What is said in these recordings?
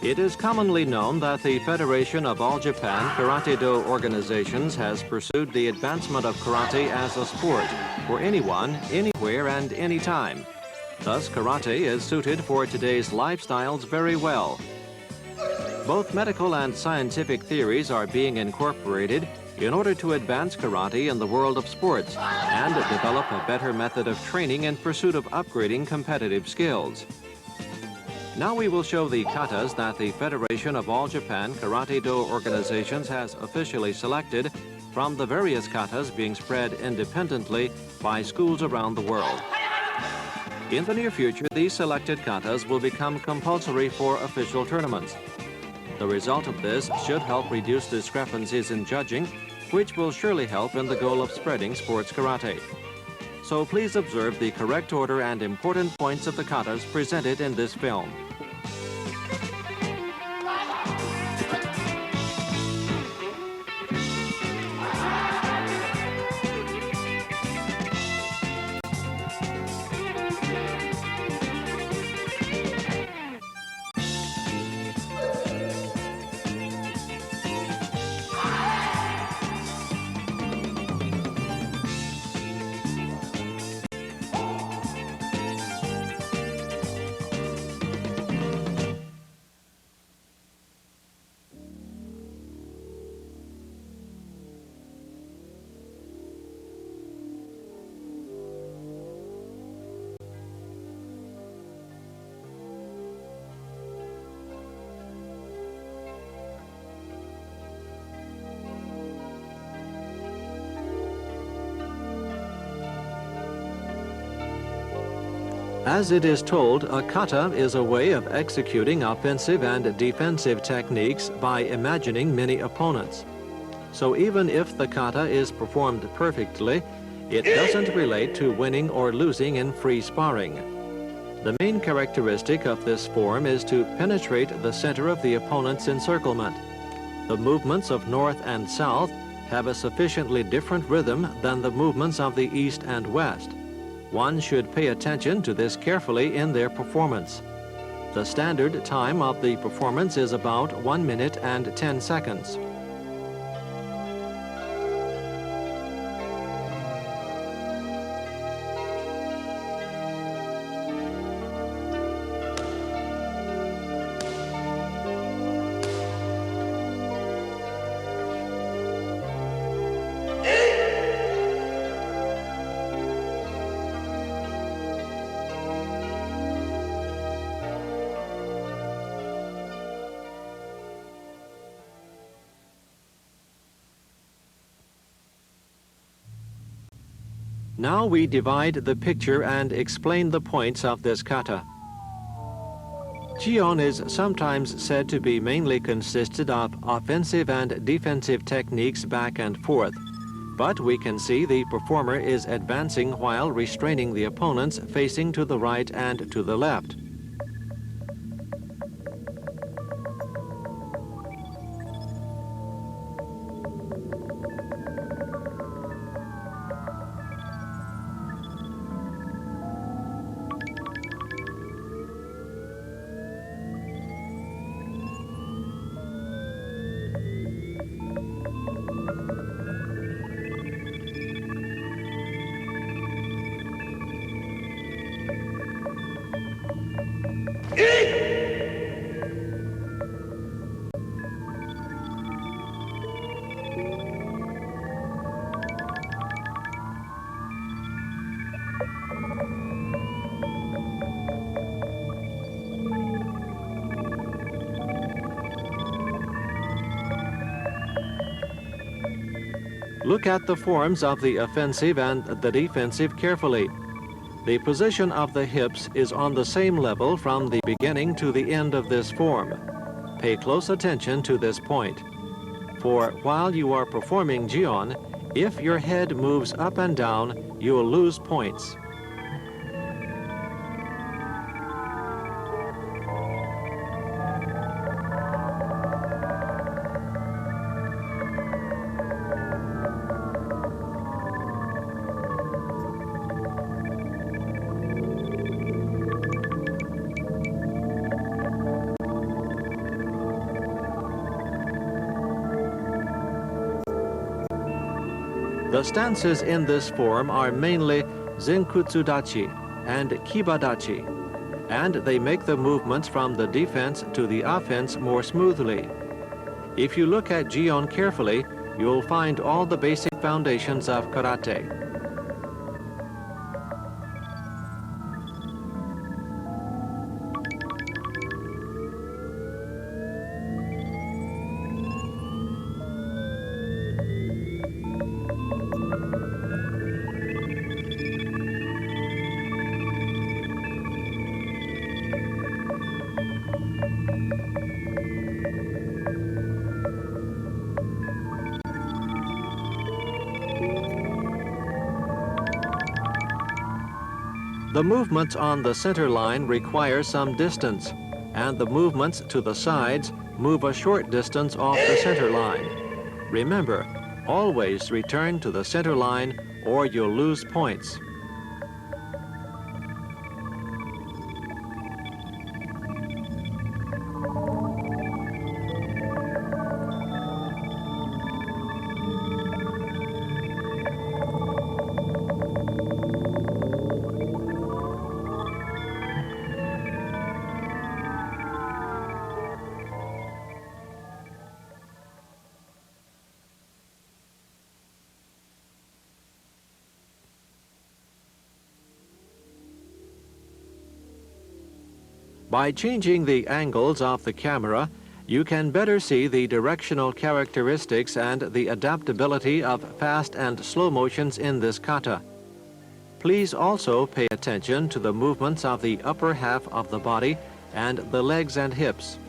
It is commonly known that the Federation of All Japan Karate-Do organizations has pursued the advancement of karate as a sport for anyone, anywhere, and anytime. Thus, karate is suited for today's lifestyles very well. Both medical and scientific theories are being incorporated in order to advance karate in the world of sports and develop a better method of training in pursuit of upgrading competitive skills. Now we will show the katas that the Federation of All Japan Karate-Do organizations has officially selected from the various katas being spread independently by schools around the world. In the near future, these selected katas will become compulsory for official tournaments. The result of this should help reduce discrepancies in judging, which will surely help in the goal of spreading sports karate. So please observe the correct order and important points of the katas presented in this film. As it is told, a kata is a way of executing offensive and defensive techniques by imagining many opponents. So even if the kata is performed perfectly, it doesn't relate to winning or losing in free sparring. The main characteristic of this form is to penetrate the center of the opponent's encirclement. The movements of north and south have a sufficiently different rhythm than the movements of the east and west. One should pay attention to this carefully in their performance. The standard time of the performance is about 1 minute and 10 seconds. Now we divide the picture and explain the points of this kata. Jion is sometimes said to be mainly consisted of offensive and defensive techniques back and forth, but we can see the performer is advancing while restraining the opponents facing to the right and to the left. Look at the forms of the offensive and the defensive carefully. The position of the hips is on the same level from the beginning to the end of this form. Pay close attention to this point. For while you are performing Jion, if your head moves up and down, you will lose points. The stances in this form are mainly Zenkutsudachi and Kibadachi, and they make the movements from the defense to the offense more smoothly. If you look at Jion carefully, you'll find all the basic foundations of karate. The movements on the center line require some distance, and the movements to the sides move a short distance off the center line. Remember, always return to the center line or you'll lose points. By changing the angles of the camera, you can better see the directional characteristics and the adaptability of fast and slow motions in this kata. Please also pay attention to the movements of the upper half of the body and the legs and hips.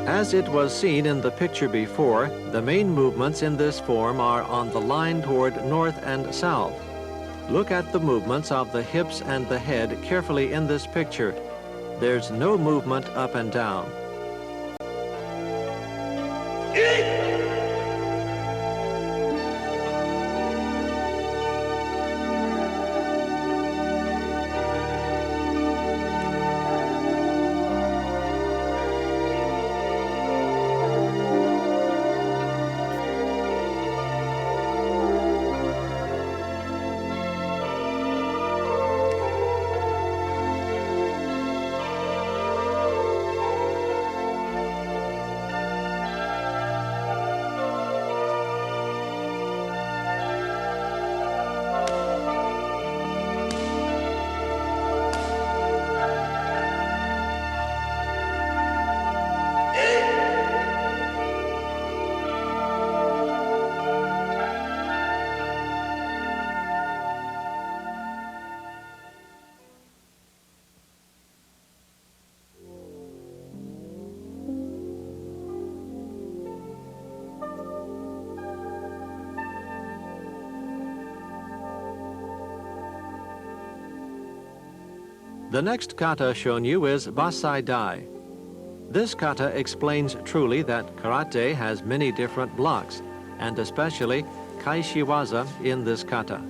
As it was seen in the picture before, the main movements in this form are on the line toward north and south. Look at the movements of the hips and the head carefully in this picture. There's no movement up and down. The next kata shown you is Bassai Dai. This kata explains truly that karate has many different blocks, and especially kaishiwaza in this kata.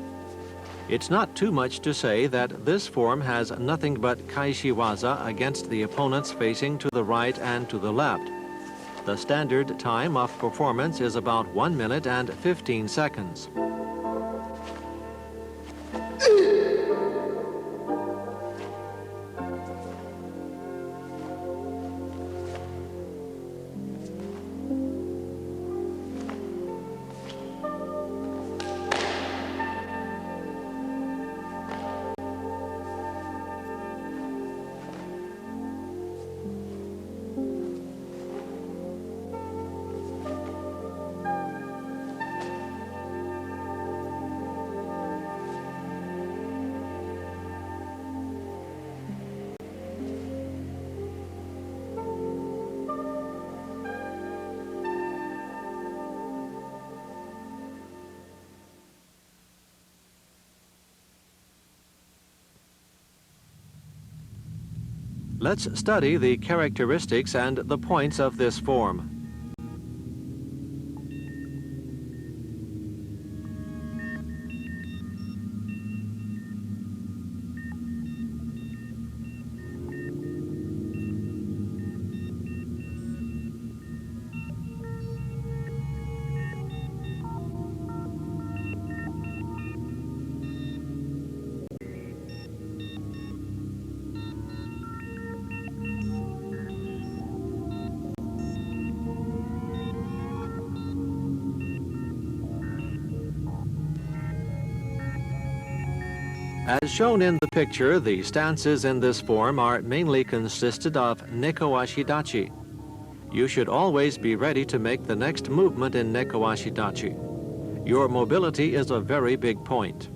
It's not too much to say that this form has nothing but kaishiwaza against the opponents facing to the right and to the left. The standard time of performance is about 1 minute and 15 seconds. Let's study the characteristics and the points of this form. As shown in the picture, the stances in this form are mainly consisted of neko-ashidachi. You should always be ready to make the next movement in neko-ashidachi. Your mobility is a very big point.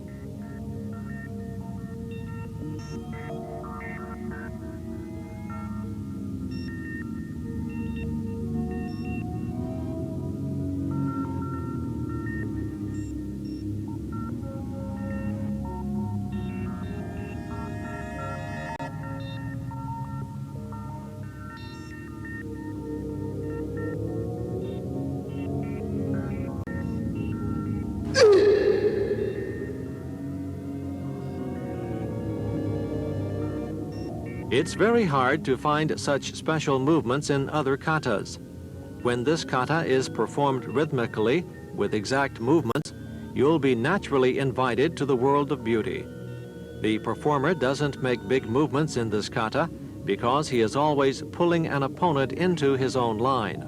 It's very hard to find such special movements in other katas. When this kata is performed rhythmically with exact movements, you'll be naturally invited to the world of beauty. The performer doesn't make big movements in this kata because he is always pulling an opponent into his own line.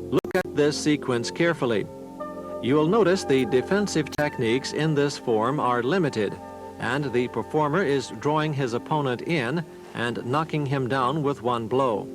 Look at this sequence carefully. You will notice the defensive techniques in this form are limited, and the performer is drawing his opponent in and knocking him down with one blow.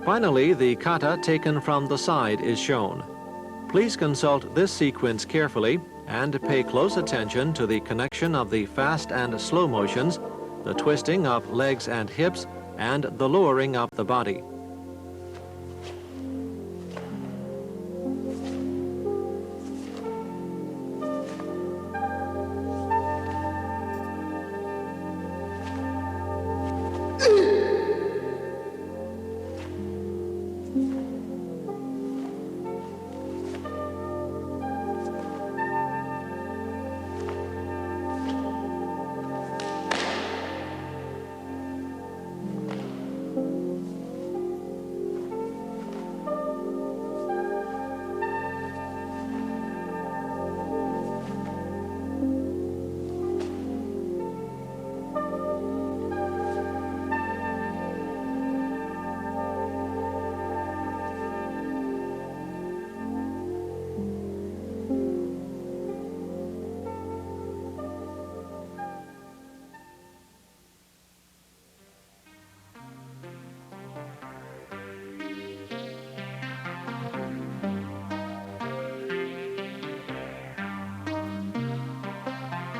Finally, the kata taken from the side is shown. Please consult this sequence carefully and pay close attention to the connection of the fast and slow motions, the twisting of legs and hips, and the lowering of the body.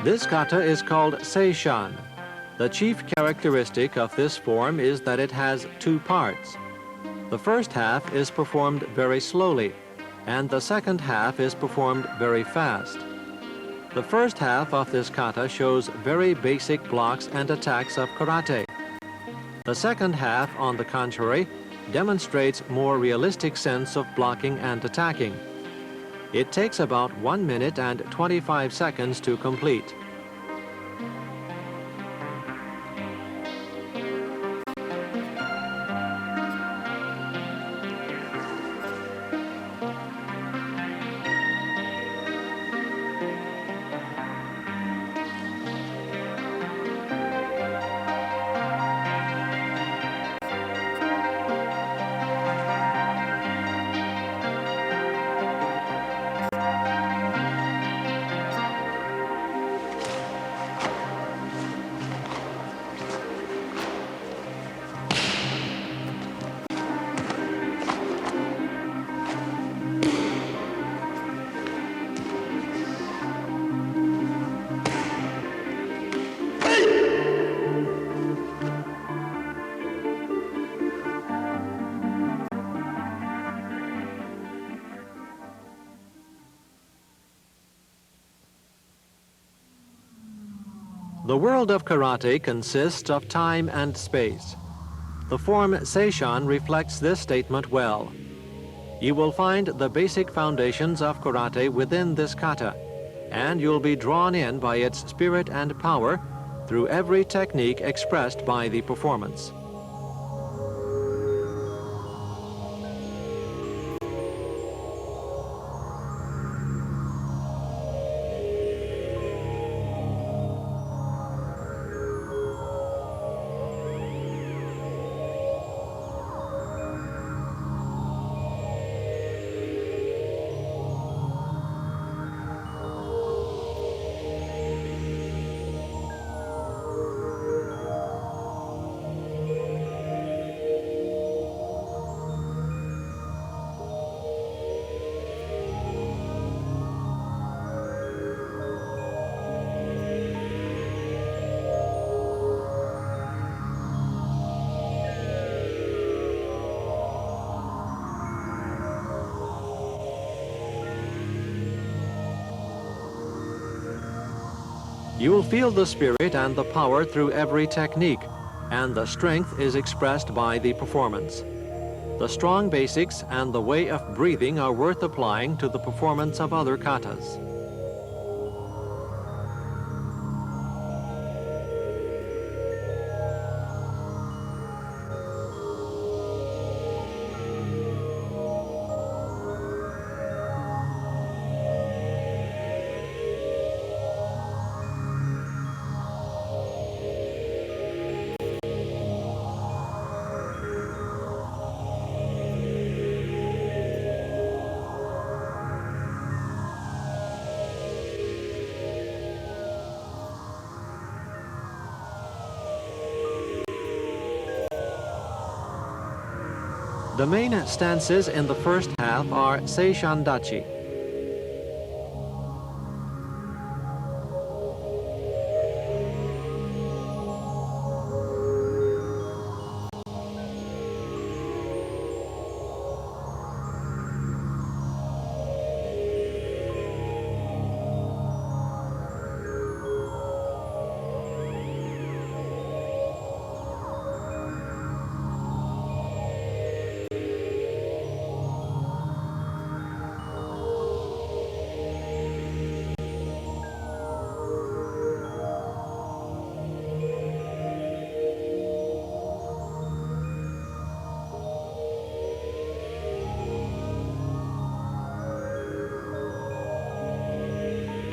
This kata is called Seishan. The chief characteristic of this form is that it has two parts. The first half is performed very slowly, and the second half is performed very fast. The first half of this kata shows very basic blocks and attacks of karate. The second half, on the contrary, demonstrates more realistic sense of blocking and attacking. It takes about 1 minute and 25 seconds to complete. The world of karate consists of time and space. The form Seishan reflects this statement well. You will find the basic foundations of karate within this kata, and you'll be drawn in by its spirit and power through every technique expressed by the performance. You will feel the spirit and the power through every technique, and the strength is expressed by the performance. The strong basics and the way of breathing are worth applying to the performance of other katas. The main stances in the first half are Seishan Dachi.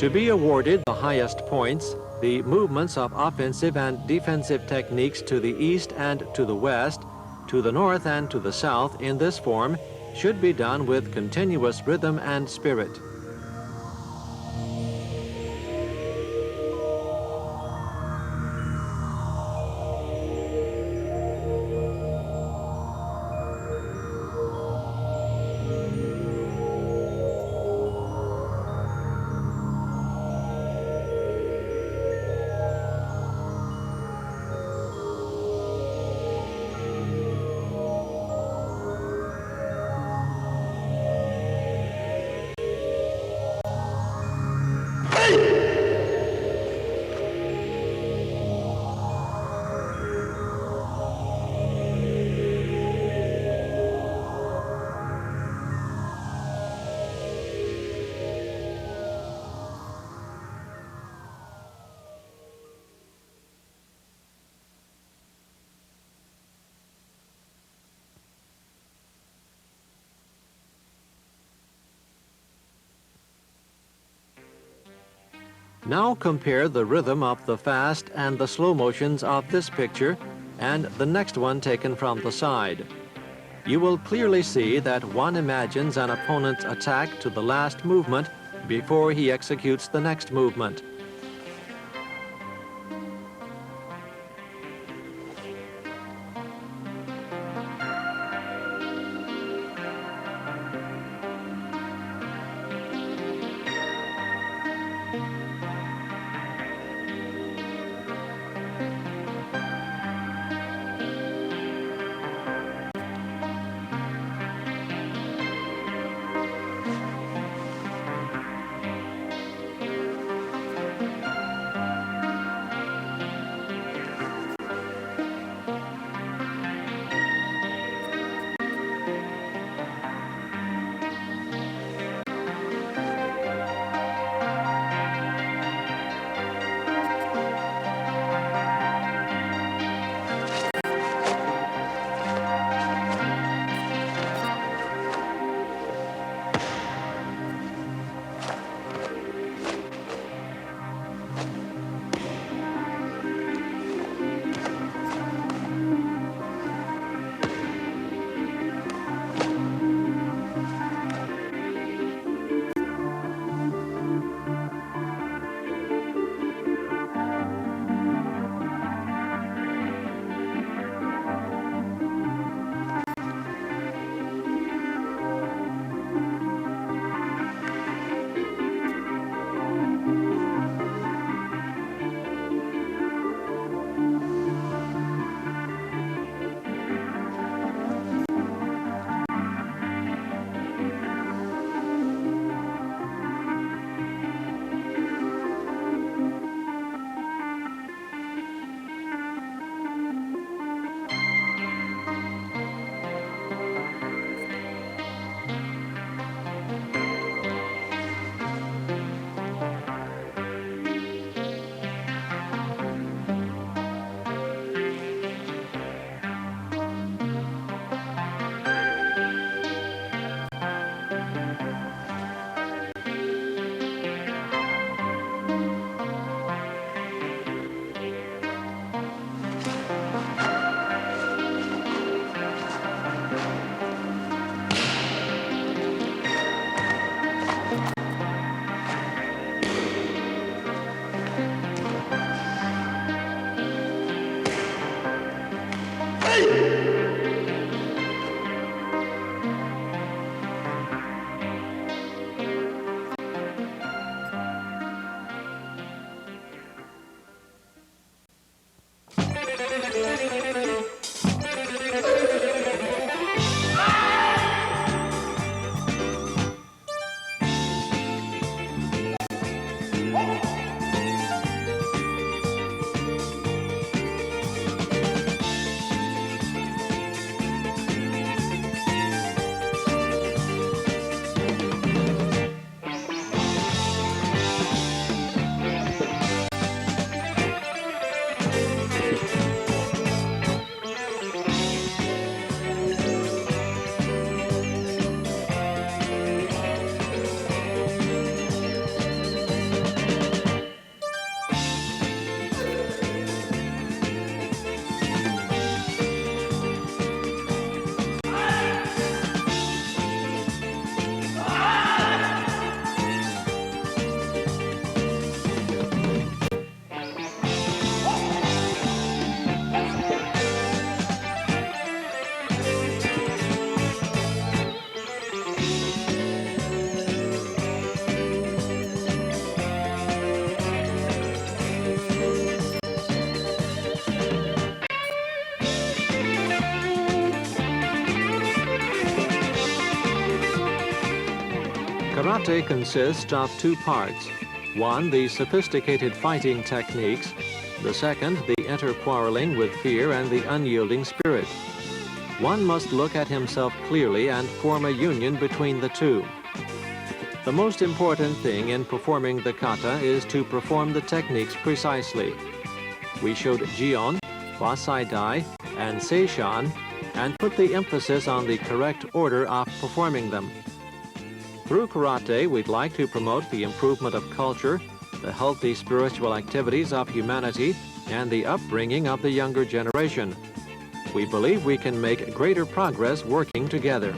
To be awarded the highest points, the movements of offensive and defensive techniques to the east and to the west, to the north and to the south in this form should be done with continuous rhythm and spirit. Now compare the rhythm of the fast and the slow motions of this picture and the next one taken from the side. You will clearly see that one imagines an opponent's attack to the last movement before he executes the next movement. Karate consists of two parts. One, the sophisticated fighting techniques. The second, the inter-quarreling with fear and the unyielding spirit. One must look at himself clearly and form a union between the two. The most important thing in performing the kata is to perform the techniques precisely. We showed Jion, Bassai Dai, and Seishan, and put the emphasis on the correct order of performing them. Through karate, we'd like to promote the improvement of culture, the healthy spiritual activities of humanity, and the upbringing of the younger generation. We believe we can make greater progress working together.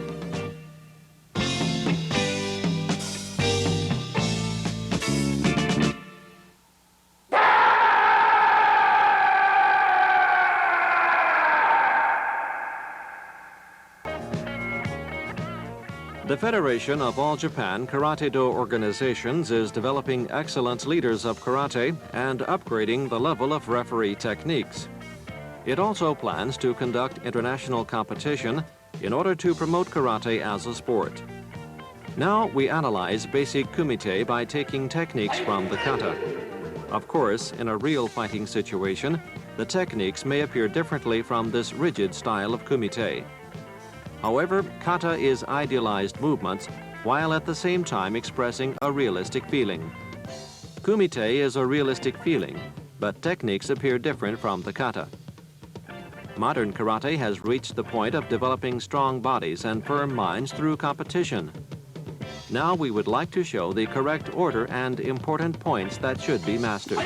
The Federation of All Japan Karate-Do organizations is developing excellent leaders of karate and upgrading the level of referee techniques. It also plans to conduct international competition in order to promote karate as a sport. Now we analyze basic kumite by taking techniques from the kata. Of course, in a real fighting situation, the techniques may appear differently from this rigid style of kumite. However, kata is idealized movements while at the same time expressing a realistic feeling. Kumite is a realistic feeling, but techniques appear different from the kata. Modern karate has reached the point of developing strong bodies and firm minds through competition. Now we would like to show the correct order and important points that should be mastered.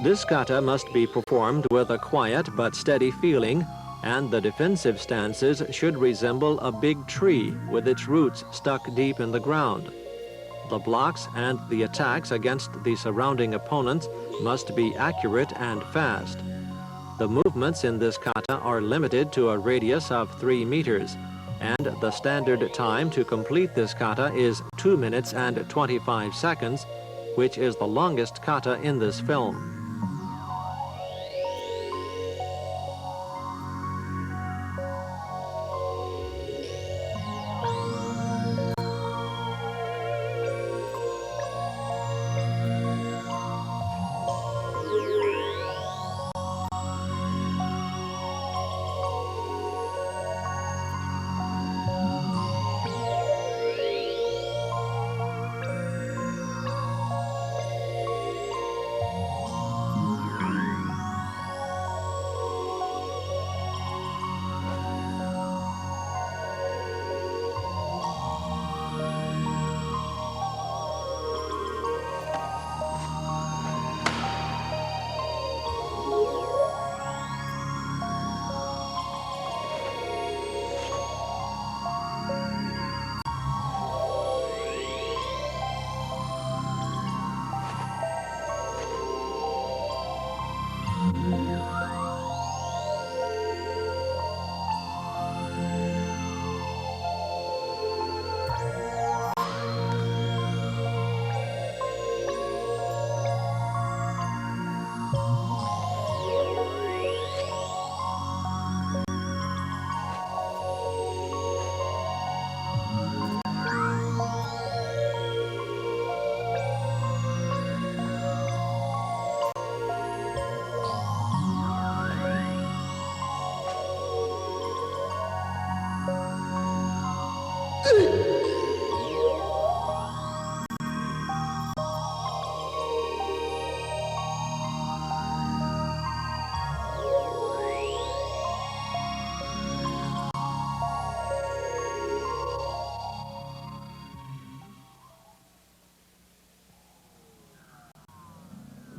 This kata must be performed with a quiet but steady feeling, and the defensive stances should resemble a big tree with its roots stuck deep in the ground. The blocks and the attacks against the surrounding opponents must be accurate and fast. The movements in this kata are limited to a radius of 3 meters, and the standard time to complete this kata is 2 minutes and 25 seconds, which is the longest kata in this film.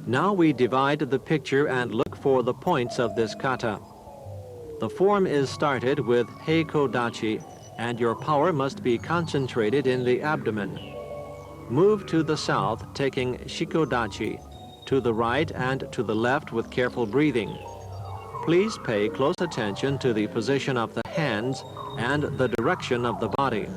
Now we divide the picture and look for the points of this kata. The form is started with heiko dachi, and your power must be concentrated in the abdomen. Move to the south, taking Shikodachi, to the right and to the left with careful breathing. Please pay close attention to the position of the hands and the direction of the body.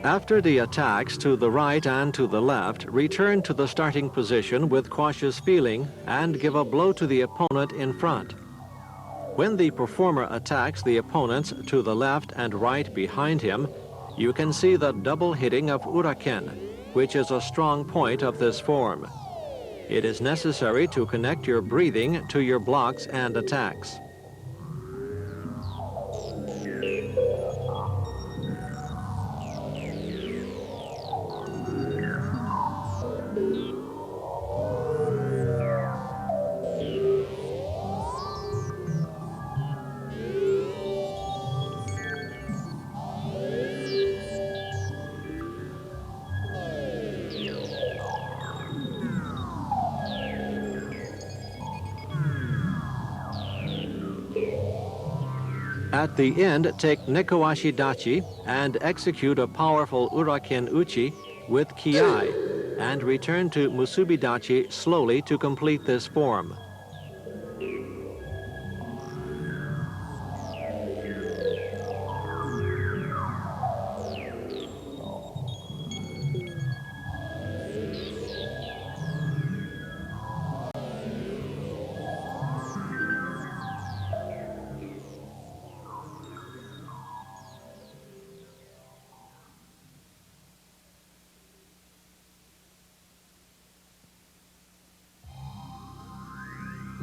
After the attacks to the right and to the left, return to the starting position with cautious feeling and give a blow to the opponent in front. When the performer attacks the opponents to the left and right behind him, you can see the double hitting of uraken, which is a strong point of this form. It is necessary to connect your breathing to your blocks and attacks. At the end, take Nekowashi Dachi and execute a powerful Uraken Uchi with Kiai, and return to Musubi Dachi slowly to complete this form.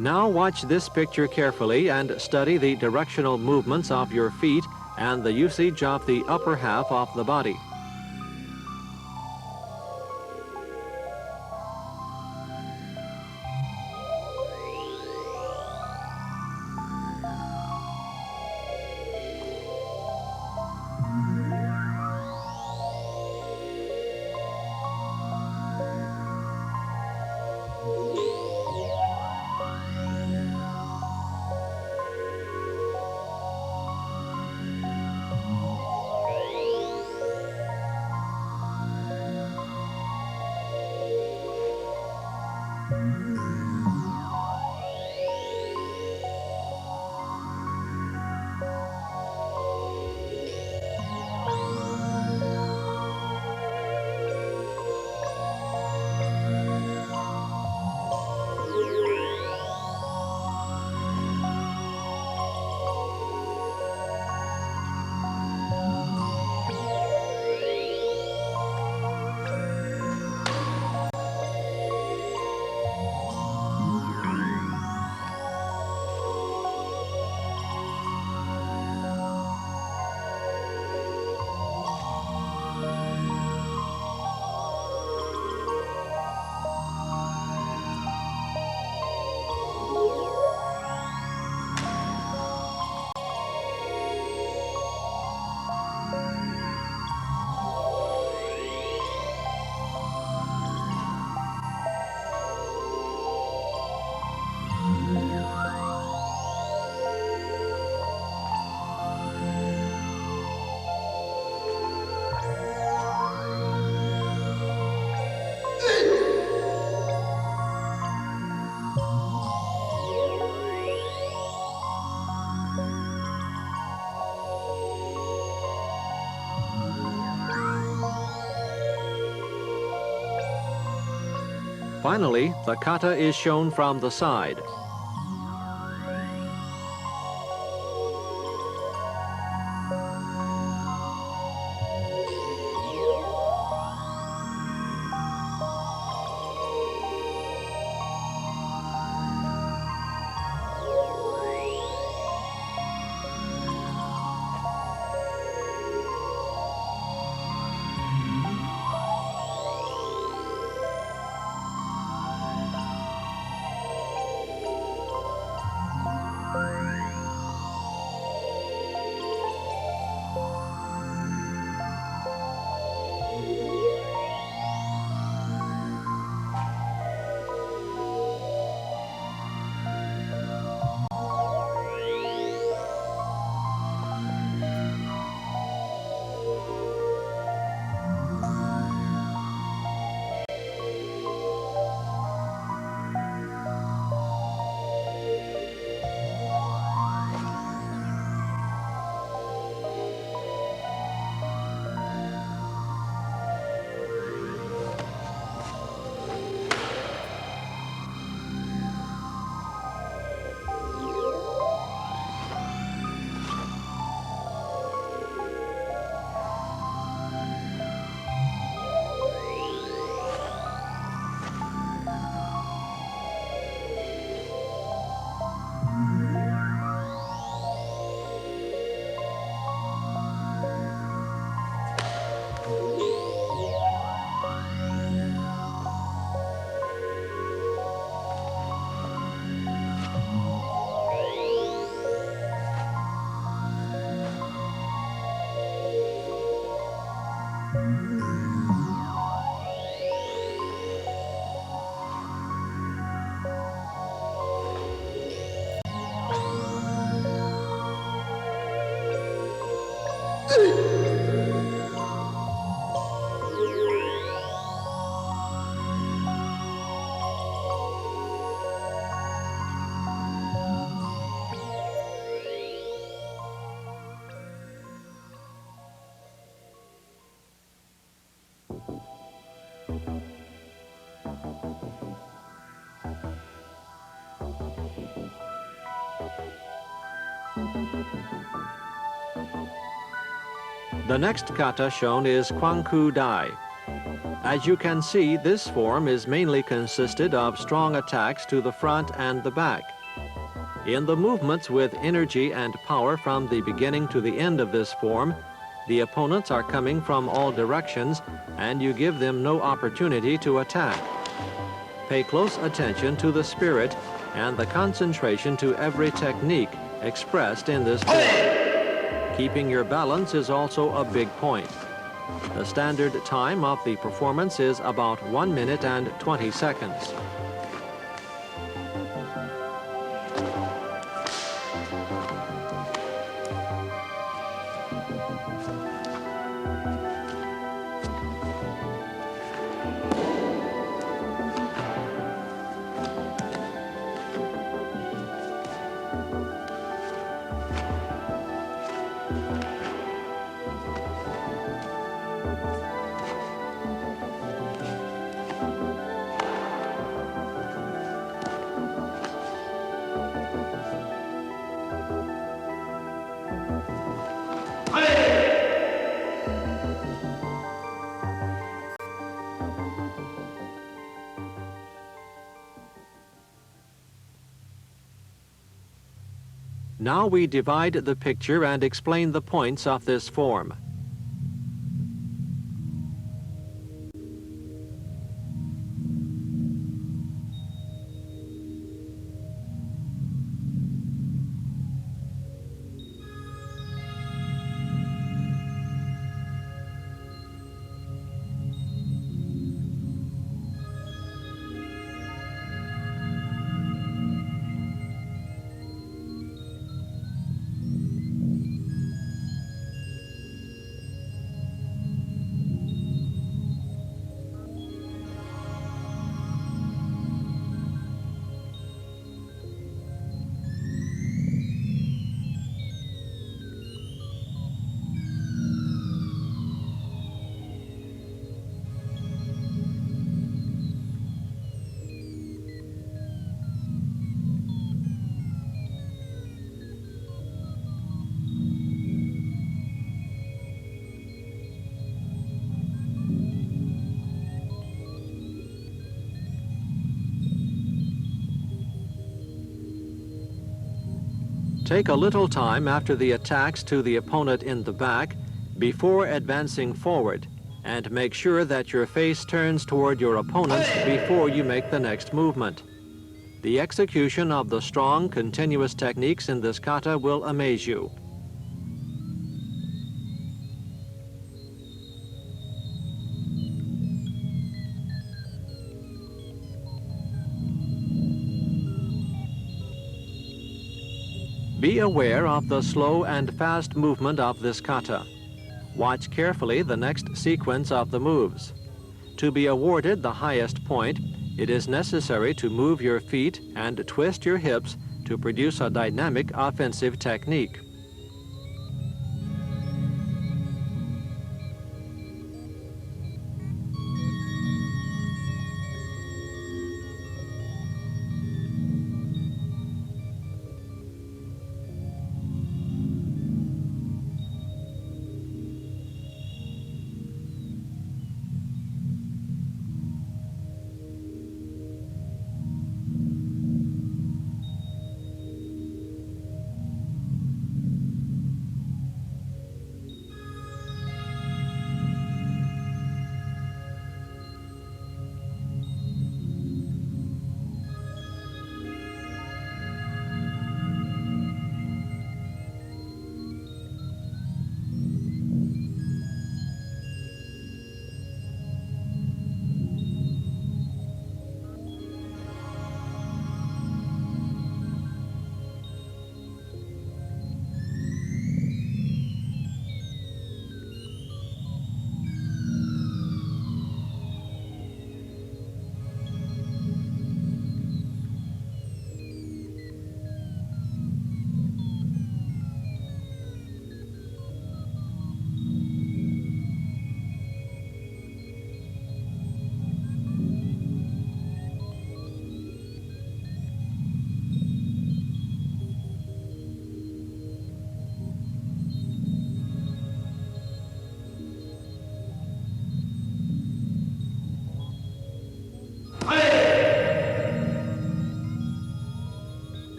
Now watch this picture carefully and study the directional movements of your feet and the usage of the upper half of the body. Finally, the kata is shown from the side. The next kata shown is Kankuh Dai. As you can see, this form is mainly consisted of strong attacks to the front and the back. In the movements with energy and power from the beginning to the end of this form, the opponents are coming from all directions and you give them no opportunity to attack. Pay close attention to the spirit and the concentration to every technique expressed in this form. Keeping your balance is also a big point. The standard time of the performance is about 1 minute and 20 seconds. Now we divide the picture and explain the points of this form. Take a little time after the attacks to the opponent in the back before advancing forward, and make sure that your face turns toward your opponent before you make the next movement. The execution of the strong, continuous techniques in this kata will amaze you. Be aware of the slow and fast movement of this kata. Watch carefully the next sequence of the moves. To be awarded the highest point, it is necessary to move your feet and twist your hips to produce a dynamic offensive technique.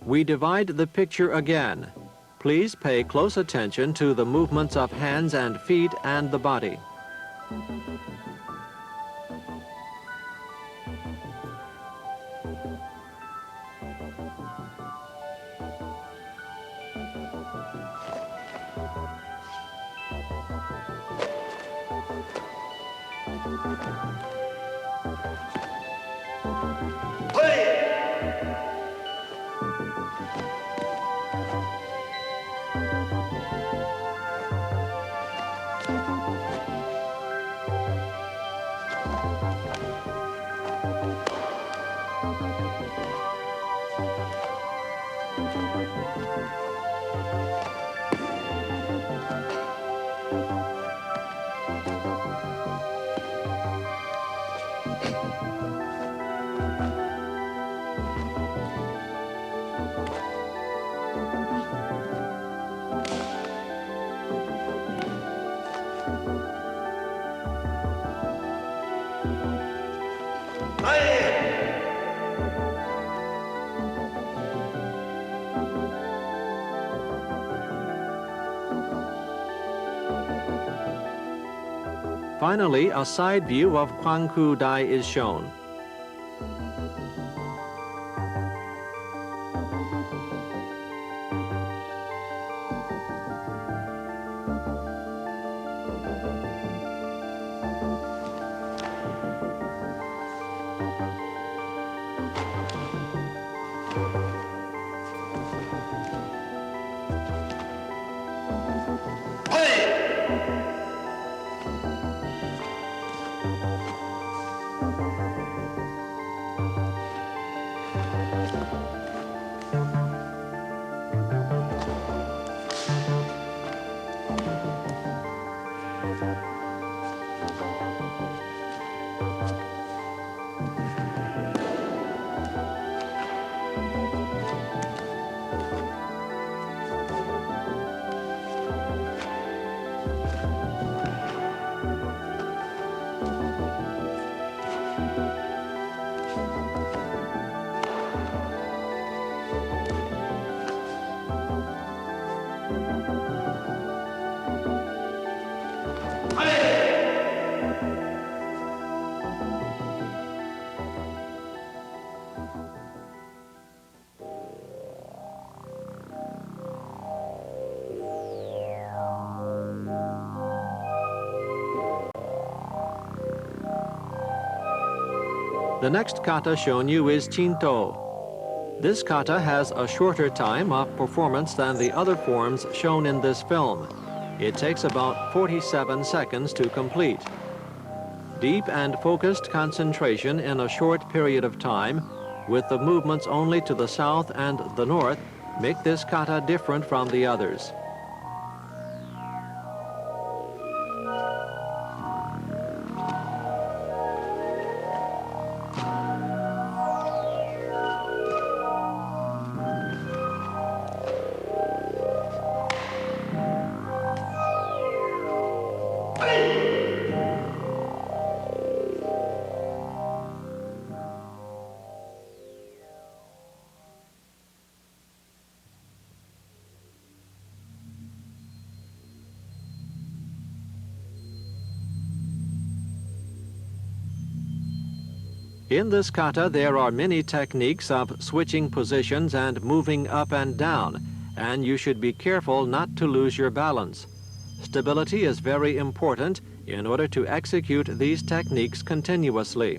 We divide the picture again. Please pay close attention to the movements of hands and feet and the body. Finally, a side view of Kankuh Dai is shown. The next kata shown you is Chintoh. This kata has a shorter time of performance than the other forms shown in this film. It takes about 47 seconds to complete. Deep and focused concentration in a short period of time, with the movements only to the south and the north, make this kata different from the others. In this kata, there are many techniques of switching positions and moving up and down, and you should be careful not to lose your balance. Stability is very important in order to execute these techniques continuously.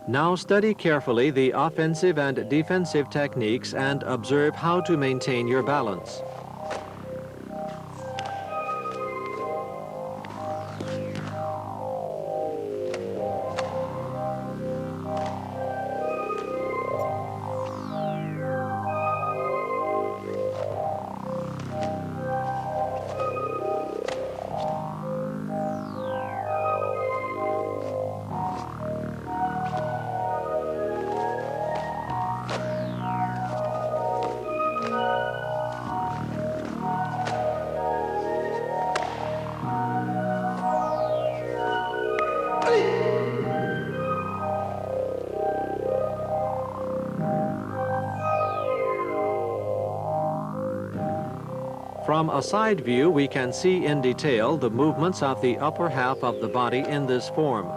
Now study carefully the offensive and defensive techniques and observe how to maintain your balance. From a side view, we can see in detail the movements of the upper half of the body in this form.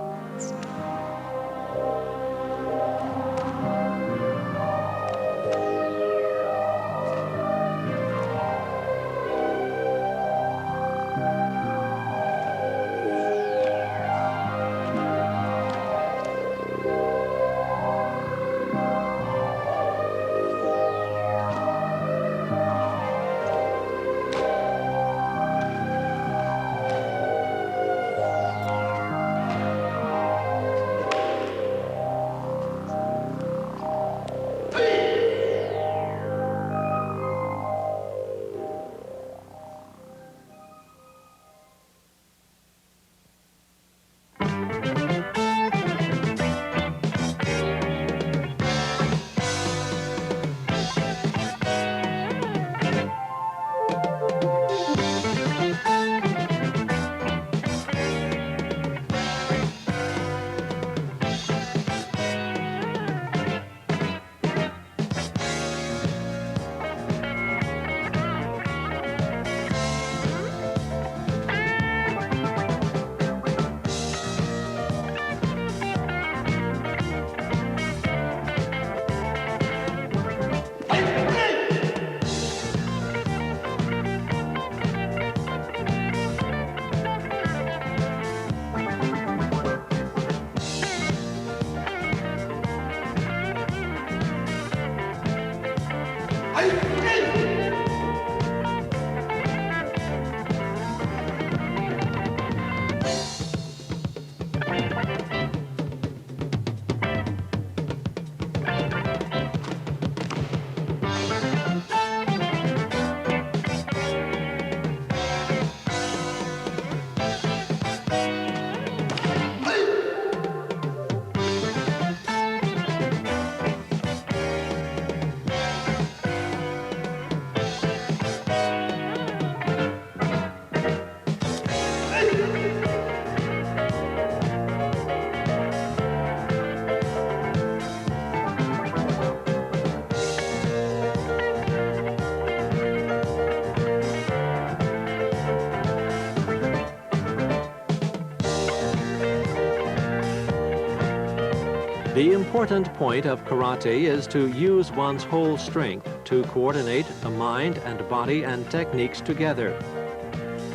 The important point of karate is to use one's whole strength to coordinate the mind and body and techniques together.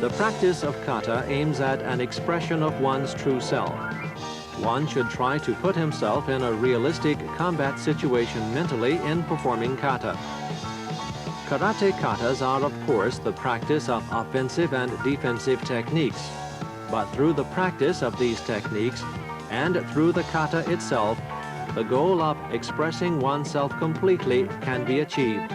The practice of kata aims at an expression of one's true self. One should try to put himself in a realistic combat situation mentally in performing kata. Karate katas are, of course, the practice of offensive and defensive techniques. But through the practice of these techniques and through the kata itself, the goal of expressing oneself completely can be achieved.